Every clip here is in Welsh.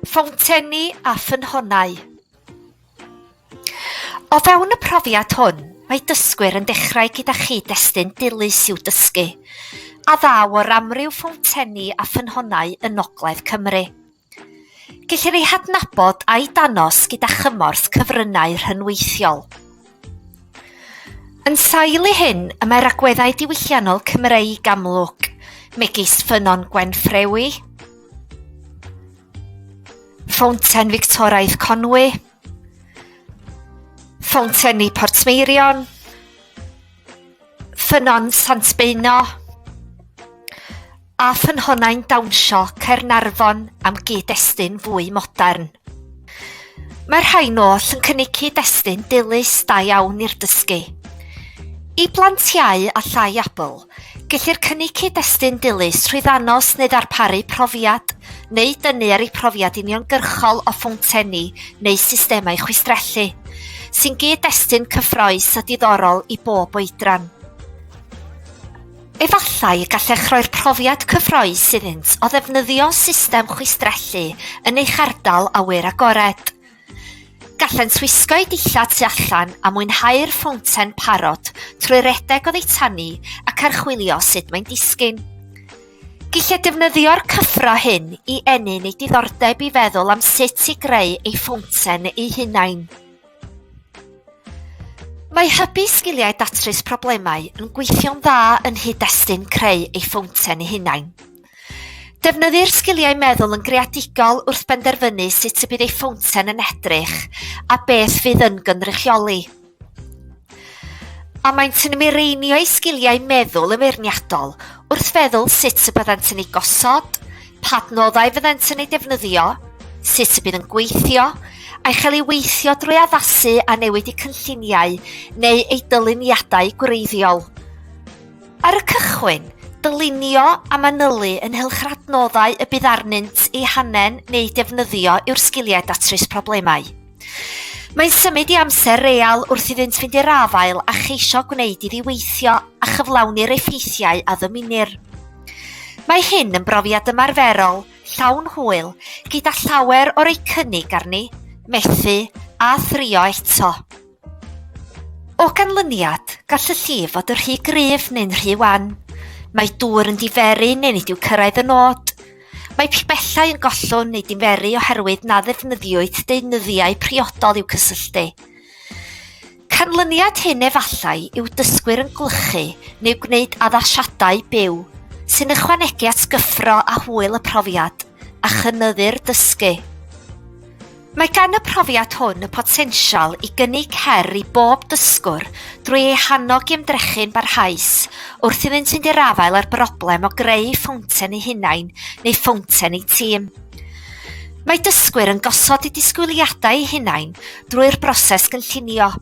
Ffownteni a ffynhonnau. O fewn y profiad hwn, mae dysgwyr yn dechrau gyda chyd-destun dilys i'w dysgu, a ddaw o'r amryw ffownteni a ffynhonnau yn Ogledd Cymru. Gellir ei hadnabod a'i danos gyda chymorth cyfryngau rhynweithiol. Yn sail i hyn y mae'r agweddau diwylliannol Cymreig amlwg, megis Ffynnon Gwenffrewi, Ffownten Victoraidd Conwy, Ffownteni Portmeirion, Ffynnon Sant Beino, a ffynhonnau'n dawnsio Caernarfon am gyd-destun fwy modern. Mae'r rhain oll yn cynnig cyd-destun dilys da iawn i'r dysgu. I blantiau a llai abl, gellir cynnig cyd-destun dilys trwy ddanos neu ddarparu profiad, neu dynnu ar ei profiad uniongyrchol o ffownteni neu systemau chwistrellu, sy'n gyd-destun cyffrous a diddorol i bob oedran. Efallai gallech roi'r profiad cyffrous iddynt o ddefnyddio system chwistrellu yn eich ardal awyr agored. Gallent wisgo eu dillad tu allan a mwynhau'r ffownten parod trwy redeg o ddeitanu ac archwilio sut mae'n disgyn. Gallai defnyddio'r cyffro hyn i enyn ei diddordeb i feddwl am sut i greu ei ffownten ei hunain. Mae hybu sgiliau datrys problemau yn gweithio'n dda yn hyd-destun creu ei ffownten ei hunain. Defnyddir sgiliau meddwl yn greadigol wrth benderfynu sut y bydd ei ffownten yn edrych a beth fydd yn gynrychioli. A maent yn mireinio ei sgiliau meddwl ymwirniadol wrth feddwl sut y byddant yn ei gosod, pa adnoddau fyddant yn ei defnyddio, sut y bydd yn gweithio, a'i chael ei weithio drwy addasu a newid eu cynlluniau neu ei dyluniadau gwreiddiol. Ar y cychwyn, dylunio a manylu ynghylch yr adnoddau y bydd arnynt eu hanen neu defnyddio yw'r sgiliau datrys problemau. Mae'n symud i amser real wrth iddynt fynd i'r afael a cheisio gwneud iddi weithio a chyflawni'r effeithiau a ddymunir. Mae hyn yn brofiad ymarferol, llawn hwyl, gyda llawer o'r ei cynnig arni, methu a thrio eto. O ganlyniad, gall y llif fod yn rhy gryf neu'n rhy wan. Mae dŵr yn diferu neu nid yw cyrraedd y nod. Mae pibellau yn gollwng neu diferu oherwydd na ddefnyddiwyd deunyddiau priodol i'w cysylltu. Canlyniad hyn efallai yw dysgwyr yn glychu neu gwneud addasiadau byw, sy'n ychwanegu at gyffro a hwyl y profiad a chynyddu'r dysgu. Mae gan y profiad hwn y potensial i gynnig her i bob dysgwr drwy ei hannog i ymdrechu'n barhaus wrth iddynt fynd i'r afael ar broblem o greu ffownten eu hunain neu ffownten eu tîm. Mae dysgwyr yn gosod eu disgwyliadau eu hunain drwy'r broses gynllunio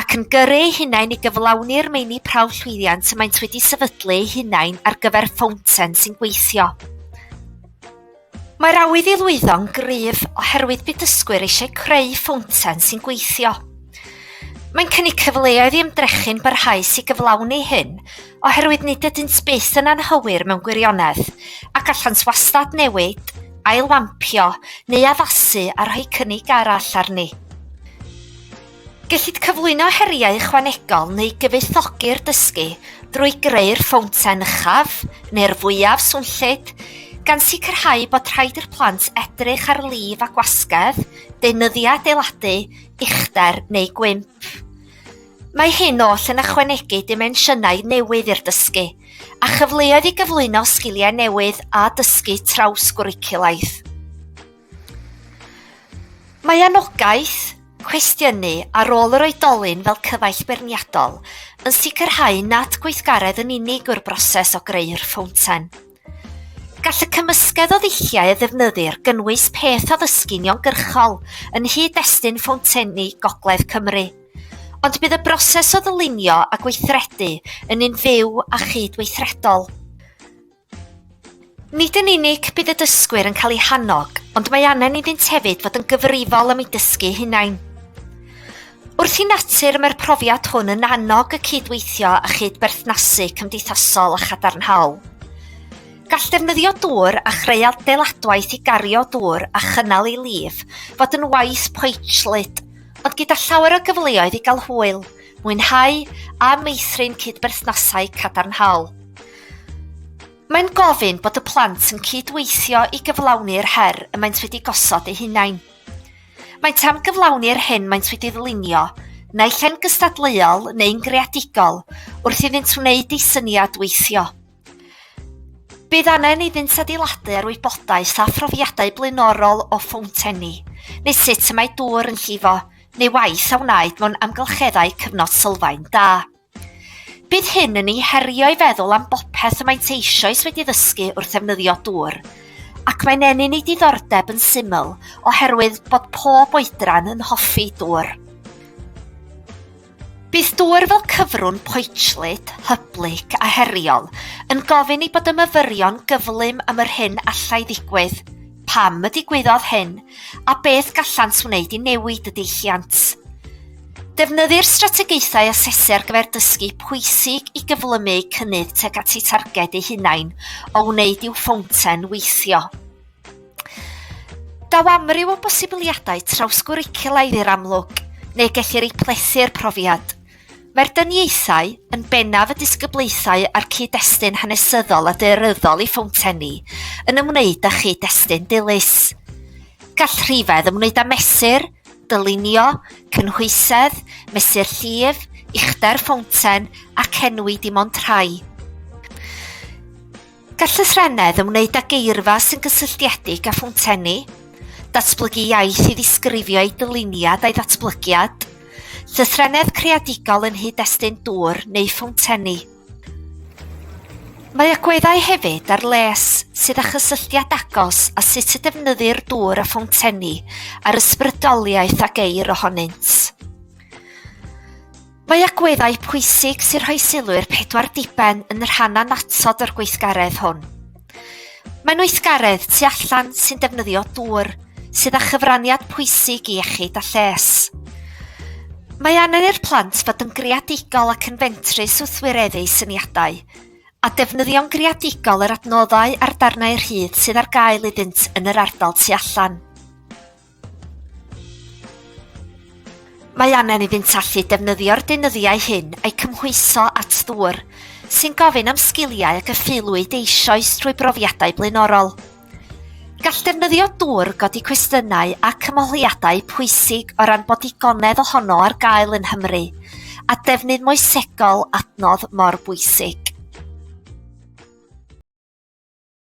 ac yn gyrru eu hunain i gyflawni'r meini prawf llwyddiant y maent wedi sefydlu eu hunain ar gyfer ffownten sy'n gweithio. Mae'r awydd i lwyddo'n gryf oherwydd bydd dysgwyr eisiau creu ffownten sy'n gweithio. Mae'n cynnig cyfleoedd i ymdrechu'n barhaus i gyflawni hyn oherwydd nid ydynt byth yn anghywir mewn gwirionedd ac allant wastad newid, ailwampio neu addasu a rhoi cynnig arall arni. Gellid cyflwyno heriau ychwanegol neu gyfoethogi'r dysgu drwy greu'r ffownten uchaf neu'r fwyaf swnllyd, gan sicrhau bod rhaid i'r plant edrych ar lif a gwasgedd, deunyddia adeiladu, uchder neu gwymp. Mae hyn oll yn ychwanegu dimensiynau newydd i'r dysgu, a chyfleoedd i gyflwyno sgiliau newydd a dysgu traws-gwricwlaidd. Mae anogaeth, cwestiynu ar ôl yr oedolyn fel cyfaill beirniadol yn sicrhau nad gweithgaredd yn unig yw'r broses o greu'r ffownten. Gall y cymysgedd o ddilliau y ddefnyddir gynnwys peth o ddysgu'n uniongyrchol yn hyd-destun ffownteni Gogledd Cymru, ond bydd y broses o ddylunio a gweithredu yn un fyw a chydweithredol. Nid yn unig bydd y dysgwyr yn cael ei hannog, ond mae angen iddynt hefyd fod yn gyfrifol am ei dysgu hunain. Wrth i natur mae'r profiad hwn yn annog y cydweithio a chydberthnasu cymdeithasol a chadarnhaol. Gall defnyddio dŵr a chreu adeiladwaith i gario dŵr a chynnal ei lif fod yn waith poetslyd, ond gyda llawer o gyfleoedd i gael hwyl, mwynhau a meithrin cydberthnasau cadarnhaol. Mae'n gofyn bod y plant yn cydweithio i gyflawni'r her y maent wedi gosod eu hunain. Maent am gyflawni'r hyn maent wedi ddylunio, naill yn gystadleuol neu'n greadigol, wrth iddynt wneud ei syniad weithio. Bydd anen iddynt adeiladu ar wybodaeth a phrofiadau blaenorol o ffownteni, neu sut y mae dŵr yn llifo, neu waith a wnaed mewn amgylcheddau cyfnod sylfaen da. Bydd hyn yn ei herio i feddwl am bopeth y maent eisoes wedi ddysgu wrth ddefnyddio dŵr, ac mae'n enyn ei diddordeb yn syml oherwydd bod pob oedran yn hoffi dŵr. Bydd dŵr fel cyfrwn poetslyd, hyblyg a heriol yn gofyn i bod y myfyrion gyflym am yr hyn allai ddigwydd, pam y digwyddodd hyn, a beth gallant wneud i newid y deilliant. Defnyddir strategaethau asesu ar gyfer dysgu pwysig i gyflymu cynnydd tuag at ei targed ei hunain o wneud i'w ffownten weithio. Daw amryw o bosibiliadau trawsgwricwlaidd i'r amlwg, neu gellir ei plethu'r profiad. Mae'r dyniaethau yn bennaf y disgyblaethau a'r cyd-destun hanesyddol a daearyddol i ffownteni yn ymwneud â chyd-destun dilys. Gall rhifedd ymwneud â mesur, dylunio, cynhwysedd, mesur llif, uchder ffownten ac enwi dim ond rhai. Gall lythrennedd ymwneud â geirfa sy'n gysylltiedig â ffownteni, datblygu iaith i ddisgrifio ei dyluniad a'i ddatblygiad, llythrennedd creadigol yn hyd-destun dŵr neu ffownteni. Mae agweddau hefyd ar les sydd â chysylltiad agos a sut y defnyddir dŵr a ffownteni ar ysbrydoliaeth a geir ohonynt. Mae agweddau pwysig sy'n rhoi sylw i'r 4 diben yn rhan annatod o'r gweithgaredd hwn. Mae'n weithgaredd tu allan sy'n defnyddio dŵr, sydd â chyfraniad pwysig i iechyd a lles. Mae angen i'r plant fod yn greadigol ac yn fentrus wrth wireddu syniadau, a defnyddio'n greadigol yr adnoddau a'r darnau rhydd sydd ar gael iddynt yn yr ardal tu allan. Mae angen iddynt allu defnyddio'r deunyddiau hyn a'i cymhwyso at ddŵr, sy'n gofyn am sgiliau ac effeilwyd eisoes trwy brofiadau blaenorol. Gall defnyddio dŵr godi cwestiynau ac ymholiadau pwysig o ran bod digonedd ohono ar gael yn Nghymru, a defnydd moesegol adnodd mor bwysig.